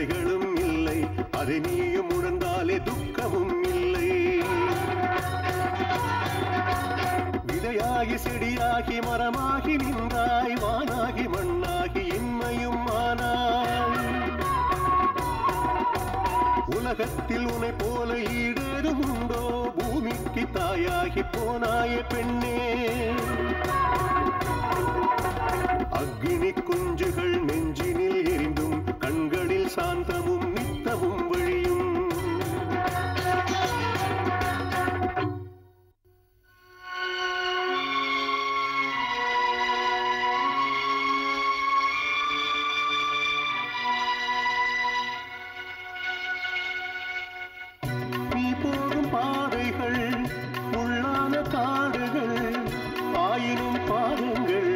தடைகளும் இல்லை, அதை நீயும் உணர்ந்தாலே துக்கமும் இல்லை. விதையாகி செடியாகி மரமாகி நின்றாய், வானாகி மண்ணாகி இன்மையும் ஆனாய். உலகத்தில் உன்னை போல ஈடேதும் உண்டோ, பூமிக்கு தாயாகி போனாய பெண்ணே. அக்னி குஞ்சுகள் நெஞ்சினில் எரிந்தும் கண்களில் சாந்தமும் நித்தமும் வழியும். நீ போகும் பாதைகள் உள்ளான காடுகள், ஆயினும் பாதங்கள்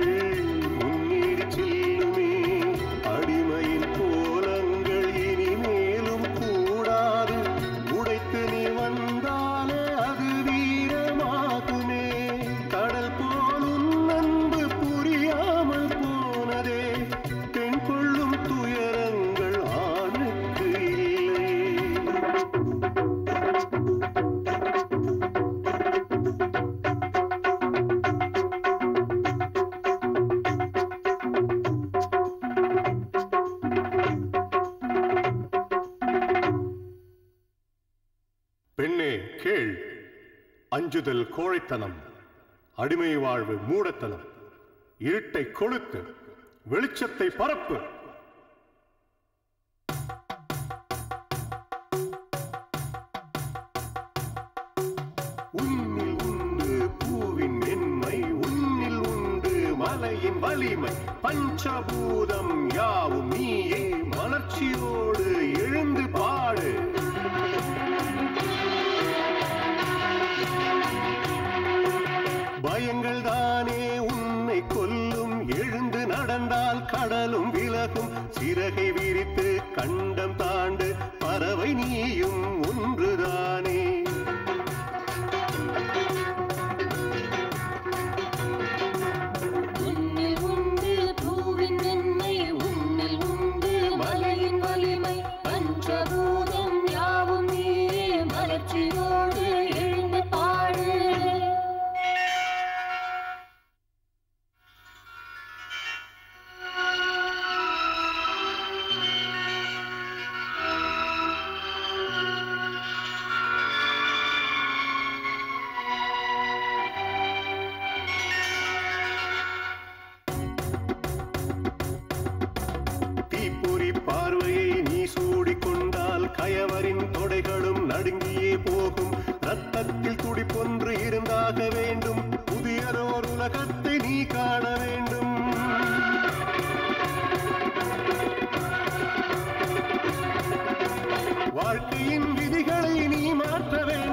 முன்னேறி செல்லுமே. அடிமையின் கோலங்கள் இனி மேலும் கூடாது, உடைத்து நீ வந்தாலே அது வீரமாகுமே. கடல் போலும் அன்பு புரியாமல் போனதே, பெண் கொள்ளும் துயரங்கள் ஆணுக்கு இல்லை. பெண்ணே கேள், அஞ்சுதல் கோழைத்தனம், அடிமை வாழ்வு மூடத்தனம். இருட்டை கொளுத்து, வெளிச்சத்தை பரப்பு. உன்னில் உண்டு பூவின் மென்மை, உன்னில் உண்டு மலையின் வலிமை. பஞ்சபூதம் யாவும் நீயே, மலர்ச்சியோடு எழுந்து பாடு. பயங்கள் தானே உன்னை கொல்லும், எழுந்து நடந்தால் கடலும் விலகும். சிறகை விரித்து கண்டம் தாண்டு, பறவை நீயும் ஒன்றுதானே. உன்னில் உண்டு பூவின் மென்மை, உன்னில் உண்டு மலையின் வலிமை. பஞ்சபூதம் யாவும் நீயே, மலர்ச்சியோடு எழுந்து பாடு. தீப்பொறி பார்வையை நீ சூடிக்கொண்டால் கயவரின் தொடைகளும் நடுங்கியே போகும். ரத்தத்தில் துடிப்பொன்று இருந்தாக வேண்டும், புதியதோர் உலகத்தை நீ காண வேண்டும். வாழ்க்கையின் விதிகளை நீ மாற்ற வேண்டும்.